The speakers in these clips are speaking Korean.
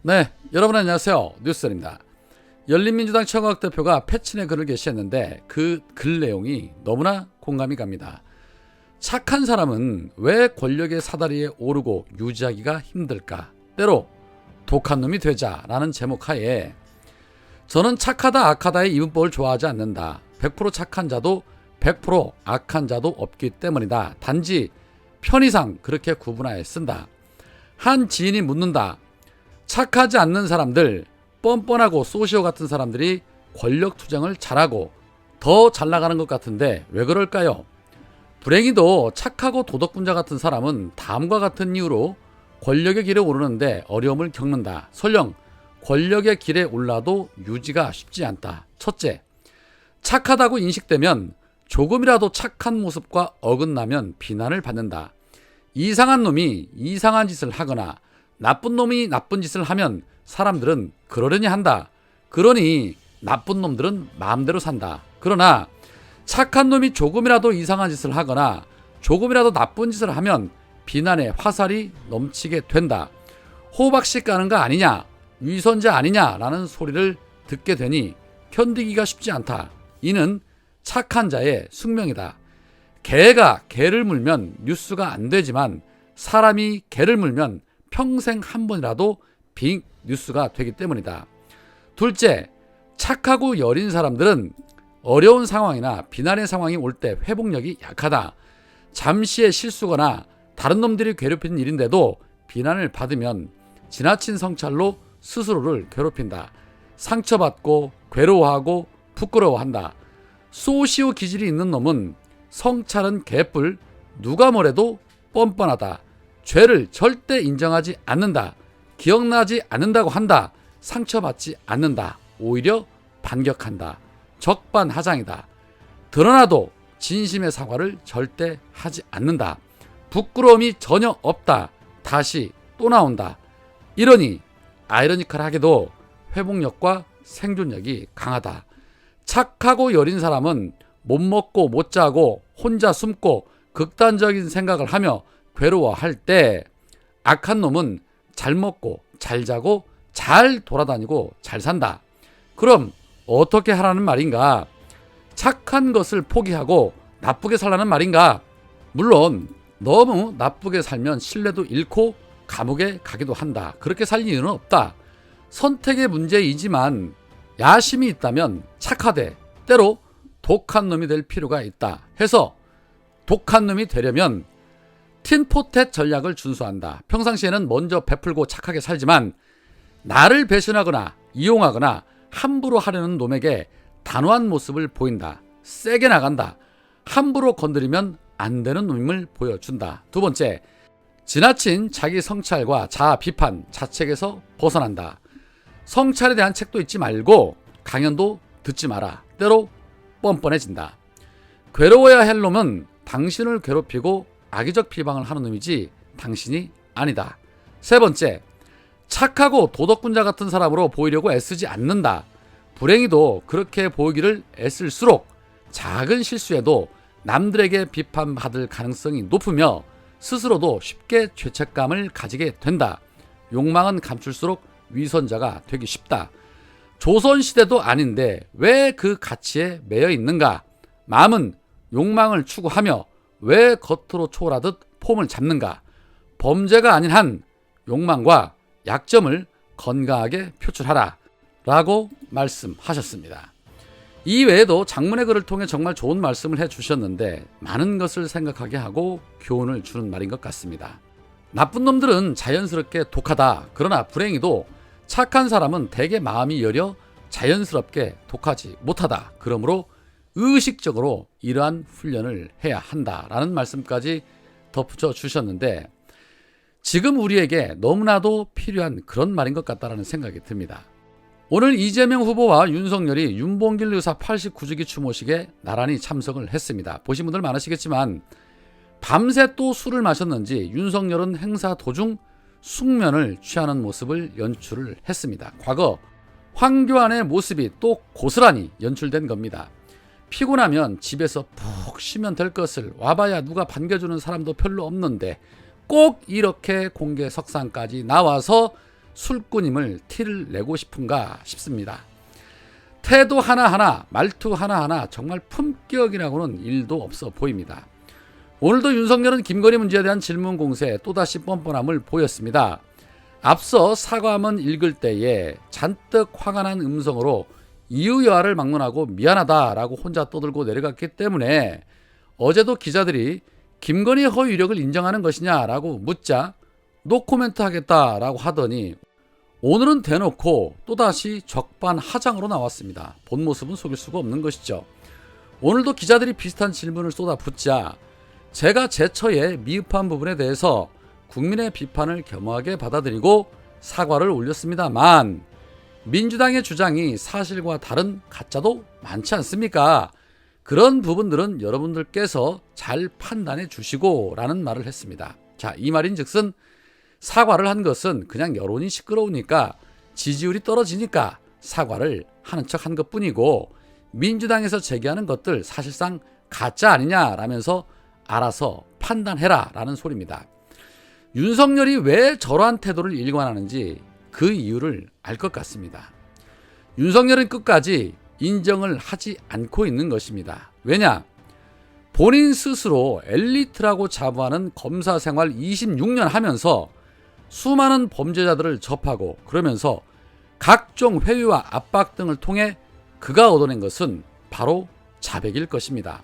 네, 여러분 안녕하세요. 뉴스입니다. 열린민주당 최강욱 대표가 패친의 글을 게시했는데 그 글 내용이 너무나 공감이 갑니다. 착한 사람은 왜 권력의 사다리에 오르고 유지하기가 힘들까? 때로 독한 놈이 되자라는 제목 하에 저는 착하다 악하다의 이분법을 좋아하지 않는다. 100% 착한 자도 100% 악한 자도 없기 때문이다. 단지 편의상 그렇게 구분하여 쓴다. 한 지인이 묻는다. 착하지 않는 사람들, 뻔뻔하고 소시오 같은 사람들이 권력 투쟁을 잘하고 더 잘 나가는 것 같은데 왜 그럴까요? 불행히도 착하고 도덕군자 같은 사람은 다음과 같은 이유로 권력의 길에 오르는데 어려움을 겪는다. 설령 권력의 길에 올라도 유지가 쉽지 않다. 첫째, 착하다고 인식되면 조금이라도 착한 모습과 어긋나면 비난을 받는다. 이상한 놈이 이상한 짓을 하거나 나쁜 놈이 나쁜 짓을 하면 사람들은 그러려니 한다. 그러니 나쁜 놈들은 마음대로 산다. 그러나 착한 놈이 조금이라도 이상한 짓을 하거나 조금이라도 나쁜 짓을 하면 비난의 화살이 넘치게 된다. 호박씨 까는 거 아니냐, 위선자 아니냐라는 소리를 듣게 되니 견디기가 쉽지 않다. 이는 착한 자의 숙명이다. 개가 개를 물면 뉴스가 안 되지만 사람이 개를 물면 평생 한 번이라도 빅 뉴스가 되기 때문이다. 둘째, 착하고 여린 사람들은 어려운 상황이나 비난의 상황이 올 때 회복력이 약하다. 잠시의 실수거나 다른 놈들이 괴롭히는 일인데도 비난을 받으면 지나친 성찰로 스스로를 괴롭힌다. 상처받고 괴로워하고 부끄러워한다. 소시오 기질이 있는 놈은 성찰은 개뿔, 누가 뭐래도 뻔뻔하다. 죄를 절대 인정하지 않는다. 기억나지 않는다고 한다. 상처받지 않는다. 오히려 반격한다. 적반하장이다. 드러나도 진심의 사과를 절대 하지 않는다. 부끄러움이 전혀 없다. 다시 또 나온다. 이러니 아이러니컬하게도 회복력과 생존력이 강하다. 착하고 여린 사람은 못 먹고 못 자고 혼자 숨고 극단적인 생각을 하며 괴로워할 때 악한 놈은 잘 먹고 잘 자고 잘 돌아다니고 잘 산다. 그럼 어떻게 하라는 말인가? 착한 것을 포기하고 나쁘게 살라는 말인가? 물론 너무 나쁘게 살면 신뢰도 잃고 감옥에 가기도 한다. 그렇게 살 이유는 없다. 선택의 문제이지만 야심이 있다면 착하되 때로 독한 놈이 될 필요가 있다 해서 독한 놈이 되려면 틴포텟 전략을 준수한다. 평상시에는 먼저 베풀고 착하게 살지만 나를 배신하거나 이용하거나 함부로 하려는 놈에게 단호한 모습을 보인다. 세게 나간다. 함부로 건드리면 안 되는 놈임을 보여준다. 두 번째, 지나친 자기 성찰과 자아 비판, 자책에서 벗어난다. 성찰에 대한 책도 읽지 말고 강연도 듣지 마라. 때로 뻔뻔해진다. 괴로워야 할 놈은 당신을 괴롭히고 악의적 비방을 하는 놈이지 당신이 아니다. 세 번째, 착하고 도덕군자 같은 사람으로 보이려고 애쓰지 않는다. 불행히도 그렇게 보이기를 애쓸수록 작은 실수에도 남들에게 비판받을 가능성이 높으며 스스로도 쉽게 죄책감을 가지게 된다. 욕망은 감출수록 위선자가 되기 쉽다. 조선시대도 아닌데 왜 그 가치에 매여 있는가? 마음은 욕망을 추구하며 왜 겉으로 초월하듯 폼을 잡는가? 범죄가 아닌 한 욕망과 약점을 건강하게 표출하라 라고 말씀하셨습니다. 이 외에도 장문의 글을 통해 정말 좋은 말씀을 해주셨는데 많은 것을 생각하게 하고 교훈을 주는 말인 것 같습니다. 나쁜 놈들은 자연스럽게 독하다. 그러나 불행히도 착한 사람은 대개 마음이 여려 자연스럽게 독하지 못하다. 그러므로 의식적으로 이러한 훈련을 해야 한다라는 말씀까지 덧붙여 주셨는데 지금 우리에게 너무나도 필요한 그런 말인 것 같다는 생각이 듭니다. 오늘 이재명 후보와 윤석열이 윤봉길 의사 89주기 추모식에 나란히 참석을 했습니다. 보신 분들 많으시겠지만 밤새 또 술을 마셨는지 윤석열은 행사 도중 숙면을 취하는 모습을 연출을 했습니다. 과거 황교안의 모습이 또 고스란히 연출된 겁니다. 피곤하면 집에서 푹 쉬면 될 것을 와봐야 누가 반겨주는 사람도 별로 없는데 꼭 이렇게 공개석상까지 나와서 술꾼임을 티를 내고 싶은가 싶습니다. 태도 하나하나, 말투 하나하나 정말 품격이라고는 일도 없어 보입니다. 오늘도 윤석열은 김건희 문제에 대한 질문 공세에 또다시 뻔뻔함을 보였습니다. 앞서 사과문 읽을 때에 잔뜩 화가 난 음성으로 이유여하를 막론하고 미안하다라고 혼자 떠들고 내려갔기 때문에 어제도 기자들이 김건희 허위 이력을 인정하는 것이냐라고 묻자 노코멘트 하겠다라고 하더니 오늘은 대놓고 또다시 적반하장으로 나왔습니다. 본 모습은 속일 수가 없는 것이죠. 오늘도 기자들이 비슷한 질문을 쏟아붓자 제가 제처에 미흡한 부분에 대해서 국민의 비판을 겸허하게 받아들이고 사과를 올렸습니다만 민주당의 주장이 사실과 다른 가짜도 많지 않습니까? 그런 부분들은 여러분들께서 잘 판단해 주시고 라는 말을 했습니다. 자, 이 말인즉슨 사과를 한 것은 그냥 여론이 시끄러우니까 지지율이 떨어지니까 사과를 하는 척 한 것뿐이고 민주당에서 제기하는 것들 사실상 가짜 아니냐라면서 알아서 판단해라 라는 소리입니다. 윤석열이 왜 저러한 태도를 일관하는지 그 이유를 알 것 같습니다. 윤석열은 끝까지 인정을 하지 않고 있는 것입니다. 왜냐? 본인 스스로 엘리트라고 자부하는 검사 생활 26년 하면서 수많은 범죄자들을 접하고 그러면서 각종 회유와 압박 등을 통해 그가 얻어낸 것은 바로 자백일 것입니다.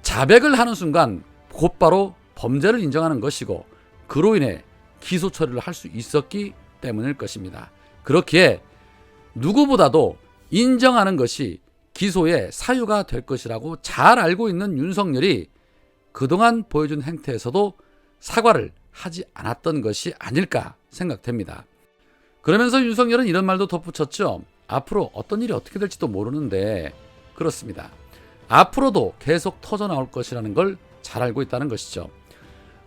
자백을 하는 순간 곧바로 범죄를 인정하는 것이고 그로 인해 기소 처리를 할 수 있었기 때문일 것입니다. 그렇기에 누구보다도 인정하는 것이 기소의 사유가 될 것이라고 잘 알고 있는 윤석열이 그동안 보여준 행태에서도 사과를 하지 않았던 것이 아닐까 생각됩니다. 그러면서 윤석열은 이런 말도 덧붙였죠. 앞으로 어떤 일이 어떻게 될지도 모르는데 그렇습니다. 앞으로도 계속 터져나올 것이라는 걸 잘 알고 있다는 것이죠.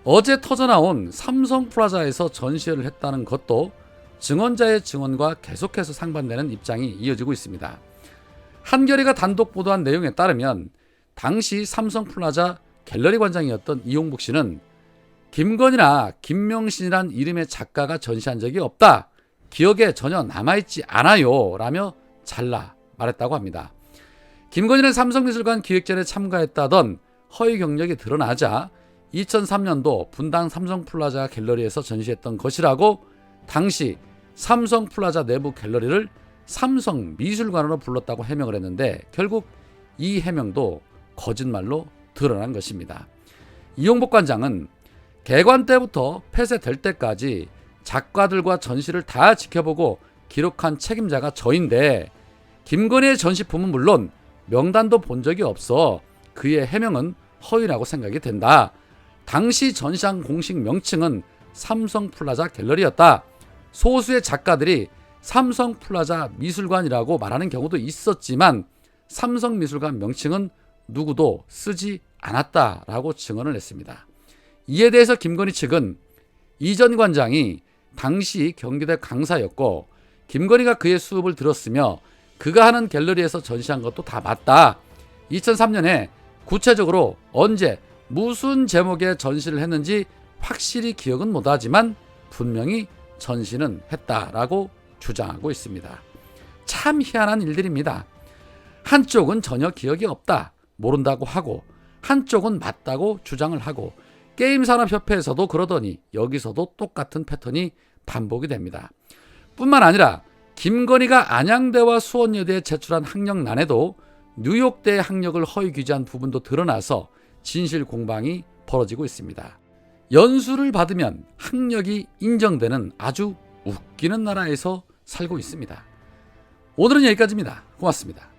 어제 터져나온 삼성플라자에서 전시회를 했다는 것도 증언자의 증언과 계속해서 상반되는 입장이 이어지고 있습니다. 한겨레가 단독 보도한 내용에 따르면 당시 삼성플라자 갤러리 관장이었던 이용복 씨는 김건희나 김명신이란 이름의 작가가 전시한 적이 없다. 기억에 전혀 남아있지 않아요. 라며 잘라 말했다고 합니다. 김건희는 삼성미술관 기획전에 참가했다던 허위 경력이 드러나자 2003년도 분당 삼성플라자 갤러리에서 전시했던 것이라고 당시 삼성플라자 내부 갤러리를 삼성미술관으로 불렀다고 해명을 했는데 결국 이 해명도 거짓말로 드러난 것입니다. 이용복 관장은 개관 때부터 폐쇄될 때까지 작가들과 전시를 다 지켜보고 기록한 책임자가 저인데 김건희의 전시품은 물론 명단도 본 적이 없어 그의 해명은 허위라고 생각이 된다. 당시 전시한 공식 명칭은 삼성플라자 갤러리였다. 소수의 작가들이 삼성플라자 미술관이라고 말하는 경우도 있었지만 삼성미술관 명칭은 누구도 쓰지 않았다라고 증언을 했습니다. 이에 대해서 김건희 측은 이 전 관장이 당시 경기대 강사였고 김건희가 그의 수업을 들었으며 그가 하는 갤러리에서 전시한 것도 다 맞다. 2003년에 구체적으로 언제 무슨 제목의 전시를 했는지 확실히 기억은 못하지만 분명히 전시는 했다라고 주장하고 있습니다. 참 희한한 일들입니다. 한쪽은 전혀 기억이 없다, 모른다고 하고 한쪽은 맞다고 주장을 하고 게임산업협회에서도 그러더니 여기서도 똑같은 패턴이 반복이 됩니다. 뿐만 아니라 김건희가 안양대와 수원여대에 제출한 학력란에도 뉴욕대의 학력을 허위 규제한 부분도 드러나서 진실 공방이 벌어지고 있습니다. 연수를 받으면 학력이 인정되는 아주 웃기는 나라에서 살고 있습니다. 오늘은 여기까지입니다. 고맙습니다.